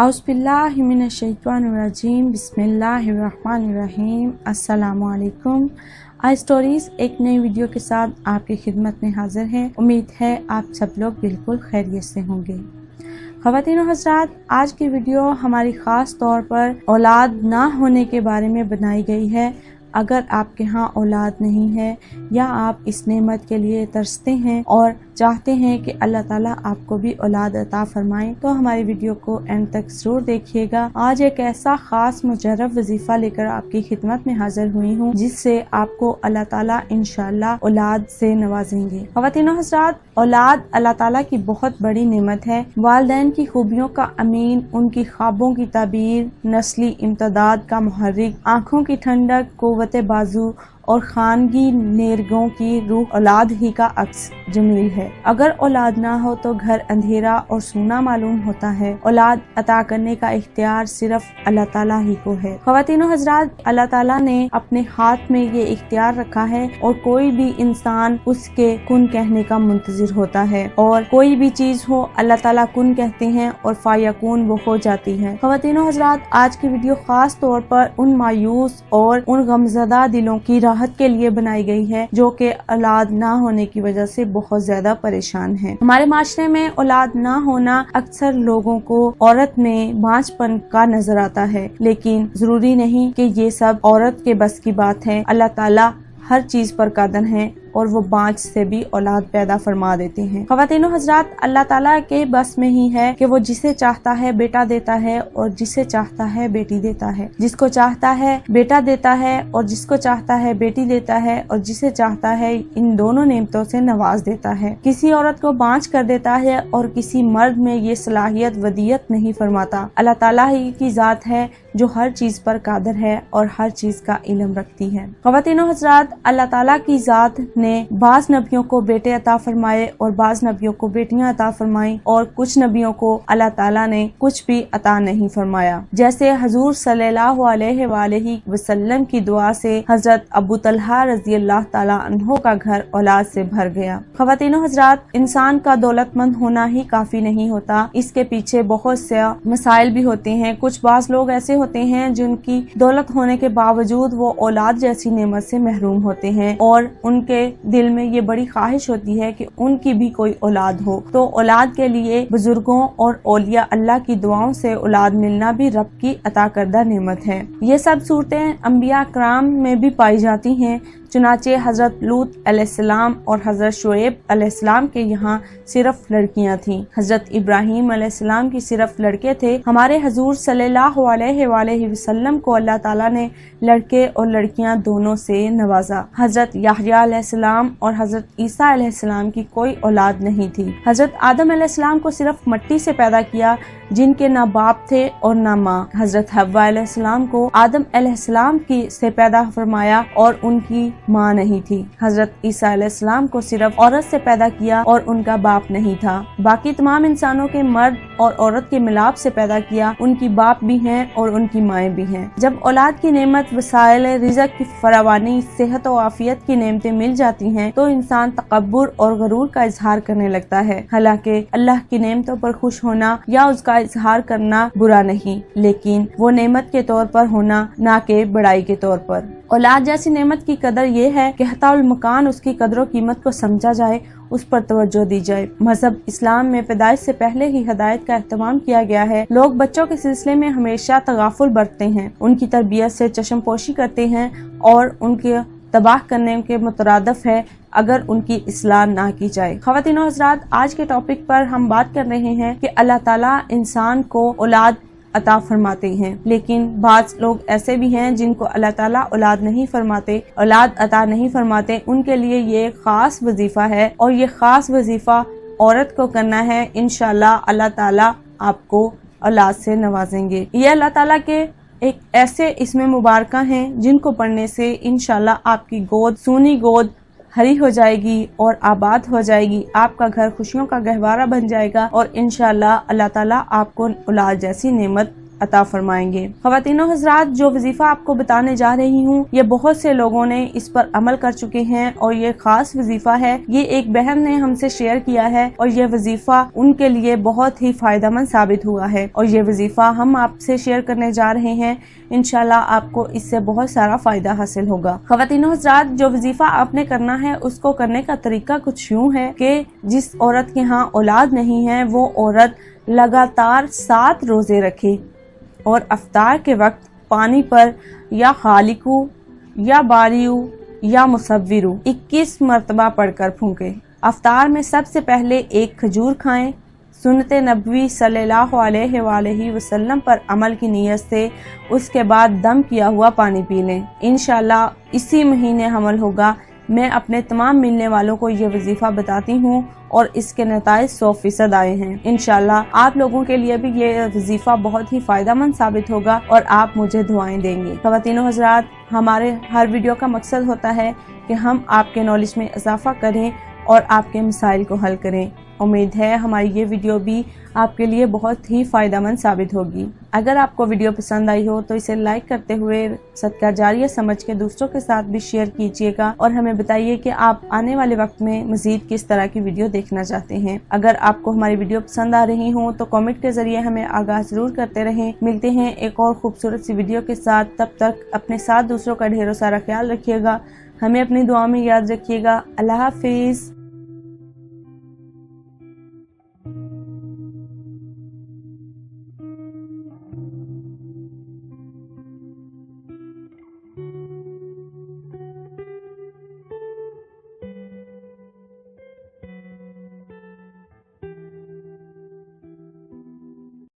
औज़ुबिल्लाहिमिनश्शैतानिर्रजीम बिस्मिल्लाहिर्रहमानिर्रहीम। अस्सलामु अलैकुम। आई स्टोरीज़ एक नई वीडियो के साथ आपकी खिदमत में हाजिर है। उम्मीद है आप सब लोग बिल्कुल खैरियत से होंगे। ख़वातीन और हज़रात, आज की वीडियो हमारी ख़ास तौर पर औलाद ना होने के बारे में बनाई गई है। अगर आपके यहाँ औलाद नहीं है या आप इस नेमत के लिए तरसते हैं और चाहते हैं कि अल्लाह ताला आपको भी औलाद अता फरमाएं, तो हमारी वीडियो को एंड तक जरूर देखिएगा। आज एक ऐसा खास मुजर्रब वजीफा लेकर आपकी खिदमत में हाजिर हुई हूँ जिससे आपको अल्लाह ताला इंशाअल्लाह औलाद से नवाजेंगे। ख़वातीन और हज़रात, औलाद अल्लाह ताला की बहुत बड़ी नेमत है। वालिदैन की खूबियों का अमीन, उनकी ख्वाबों की ताबीर, नस्ली इम्तदाद का मुहर्रिक, आँखों की ठंडक, कुव्वत बाजू और खानगी नेरगों की रूह औलाद ही का अक्स जमील है। अगर औलाद ना हो तो घर अंधेरा और सूना मालूम होता है। औलाद अता करने का इख्तियार सिर्फ अल्लाह ताला ही को है। ख़वातीन और हज़रात, अल्लाह ताला ने अपने हाथ में ये इख्तियार रखा है और कोई भी इंसान उसके कुन कहने का मुंतजिर होता है और कोई भी चीज हो अल्लाह ताला कुन कहते हैं और फायकून वो हो जाती है। ख़वातीन और हज़रात, आज की वीडियो खास तौर पर उन मायूस और उन गमज़दा दिलों की राहत के लिए बनाई गई है जो कि औलाद ना होने की वजह से बहुत ज्यादा परेशान हैं। हमारे माशरे में औलाद ना होना अक्सर लोगों को औरत में बांझपन का नजर आता है, लेकिन जरूरी नहीं कि ये सब औरत के बस की बात है। अल्लाह ताला हर चीज पर कादर है और वो बांझ से भी औलाद पैदा फरमा देते हैं। ख़वातीन और हज़रात, अल्लाह ताला के बस में ही है कि वो जिसे चाहता है बेटा देता है और जिसे चाहता है बेटी देता है। जिसको चाहता है बेटा देता है और जिसको चाहता है बेटी देता है और जिसे चाहता है इन दोनों नेमतों से नवाज देता है। किसी औरत को बांझ कर देता है और किसी मर्द में ये सलाहियत वदियत नहीं फरमाता। अल्लाह ताला ही की जात है जो हर चीज पर कादर है और हर चीज का इल्म रखती है। ख़वातीन और हज़रात, अल्लाह ताला की जात ने बाज नबियों को बेटे अता फरमाए और बाज नबियों को बेटियां अता फरमाई और कुछ नबियों को अल्लाह ताला ने कुछ भी अता नहीं फरमाया। जैसे हुजूर सल्लल्लाहु अलैहि वसल्लम की दुआ से हजरत अबू तलहा रज़ी अल्लाह ताला अन्हो का घर औलाद से भर गया। ख़वातीन और हज़रात, इंसान का दौलतमंद होना ही काफी नहीं होता, इसके पीछे बहुत से मसाइल भी होते हैं। कुछ बाज लोग ऐसे होते हैं जिनकी दौलत होने के बावजूद वो औलाद जैसी नेमत से महरूम होते हैं और उनके दिल में ये बड़ी ख्वाहिश होती है कि उनकी भी कोई औलाद हो। तो औलाद के लिए बुजुर्गों और औलिया अल्लाह की दुआओं से औलाद मिलना भी रब की अता करदा नेमत है। ये सब सूरतें अंबिया कराम में भी पाई जाती हैं। चुनाचे हजरत लूत अलैहिस्सलाम और हजरत शुएब अलैहिस्सलाम के यहाँ सिर्फ लड़कियां थीं। हजरत इब्राहीम अलैहिस्सलाम की सिर्फ लड़के थे। हमारे हुजूर सल्लल्लाहु अलैहि वसल्लम को अल्लाह ताला ने लड़के और लड़कियां दोनों से नवाजा। हजरत याहया अलैहिस्सलाम और हजरत ईसा अलैहिस्सलाम की कोई औलाद नहीं थी। हजरत आदम अलैहिस्सलाम को सिर्फ मिट्टी से पैदा किया जिनके ना बाप थे और ना माँ। हजरत हव्वा अलैहिस्सलाम को आदम अलैहिस्सलाम की से पैदा फरमाया और उनकी माँ नहीं थी। हजरत ईसा अलैहिस्सलाम को सिर्फ औरत से पैदा किया और उनका बाप नहीं था। बाकी तमाम इंसानों के मर्द और औरत के मिलाप से पैदा किया, उनकी बाप भी हैं और उनकी माएँ भी हैं। जब औलाद की नेमत, वसाइल रिज़्क़ की फरावानी, सेहत और आफियत की नेमतें मिल जाती हैं तो इंसान तकब्बुर और गरूर का इजहार करने लगता है। हालांकि अल्लाह की नेमतों पर खुश होना या उसका इजहार करना बुरा नहीं, लेकिन वो नेमत के तौर पर होना, ना के बड़ाई के तौर पर। औलाद जैसी नेमत की कदर ये है कि हताउल मकान उसकी कदर कीमत को समझा जाए, उस पर तवज्जो दी जाए। मजहब इस्लाम में पैदाइश से पहले ही हिदायत का एहतमाम किया गया है। लोग बच्चों के सिलसिले में हमेशा तगाफुल बरतते हैं, उनकी तरबियत से चश्मपोशी करते हैं और उनके तबाह करने के मुतरादफ है अगर उनकी इस्लाह ना की जाए। ख़वातीन और हज़रात, आज के टॉपिक पर हम बात कर रहे हैं कि अल्लाह ताला इंसान को औलाद अता फरमाते हैं, लेकिन बाज लोग ऐसे भी हैं जिनको अल्लाह ताला औलाद नहीं फरमाते, औलाद अता नहीं फरमाते। उनके लिए ये खास वजीफा है और ये खास वजीफा औरत को करना है। इंशाअल्लाह अल्लाह ताला आपको औलाद से नवाजेंगे। ये अल्लाह ताला के एक ऐसे इसमें मुबारका हैं जिनको पढ़ने से इंशाअल्लाह आपकी गोद, सूनी गोद हरी हो जाएगी और आबाद हो जाएगी। आपका घर खुशियों का गहवारा बन जाएगा और इंशाअल्लाह अल्लाह ताला आपको औलाद जैसी नेमत عطا فرمائیں گے۔ خواتین و حضرات، جو وظیفہ آپ کو بتانے جا رہی ہوں یہ بہت سے لوگوں نے اس پر عمل کر چکے ہیں اور یہ خاص وظیفہ ہے۔ یہ ایک بہن نے ہم سے شیئر کیا ہے اور یہ وظیفہ ان کے لیے بہت ہی فائدہ مند ثابت ہوا ہے اور یہ وظیفہ ہم آپ سے شیئر کرنے جا رہے ہیں۔ انشاءاللہ آپ کو اس سے بہت سارا فائدہ حاصل ہوگا۔ خواتین و حضرات، جو وظیفہ آپ نے کرنا ہے اس کو کرنے کا طریقہ کچھ یوں ہے کہ جس عورت کے ہاں اولاد نہیں ہے وہ عورت لگاتار 7 روزے رکھے اور افطار کے وقت پانی پر یا خالقو یا باریو یا مصورو 21 مرتبہ پڑھ کر پھونکے۔ افطار میں سب سے پہلے ایک کھجور کھائیں، سنت نبوی صلی اللہ علیہ وآلہ وسلم پر عمل کی نیت سے اس کے بعد دم کیا ہوا پانی پی لیں۔ انشاءاللہ اسی مہینے حمل ہوگا۔ میں اپنے تمام ملنے والوں کو یہ وظیفہ بتاتی ہوں اور اس کے نتائج 100% آئے ہیں۔ انشاءاللہ آپ لوگوں کے لیے بھی یہ وظیفہ بہت ہی فائدہ مند ثابت ہوگا اور آپ مجھے دعائیں دیں گے۔ خواتین و حضرات، ہمارے ہر ویڈیو کا مقصد ہوتا ہے کہ ہم آپ کے نالج میں اضافہ کریں اور آپ کے مسائل کو حل کریں۔ امید ہے ہماری یہ ویڈیو بھی آپ کے لیے بہت ہی فائدہ مند ثابت ہوگی۔ اگر آپ کو ویڈیو پسند آئی ہو تو اسے لائک کرتے ہوئے صدقہ جاریہ سمجھ کے دوسروں کے ساتھ بھی شیئر کیجیے گا اور ہمیں بتائیے کہ آپ آنے والے وقت میں مزید کس طرح کی ویڈیو دیکھنا چاہتے ہیں۔ اگر آپ کو ہماری ویڈیو پسند آ رہی ہوں تو کامنٹ کے ذریعے ہمیں آگاہ ضرور کرتے رہیں۔ ملتے ہیں ایک اور خوبصورت سی ویڈیو کے ساتھ، تب تک اپنے ساتھ دوسروں کا ڈھیروں سارا خیال رکھیے گا، ہمیں اپنی دعا میں یاد رکھیے گا۔ اللہ حافظ۔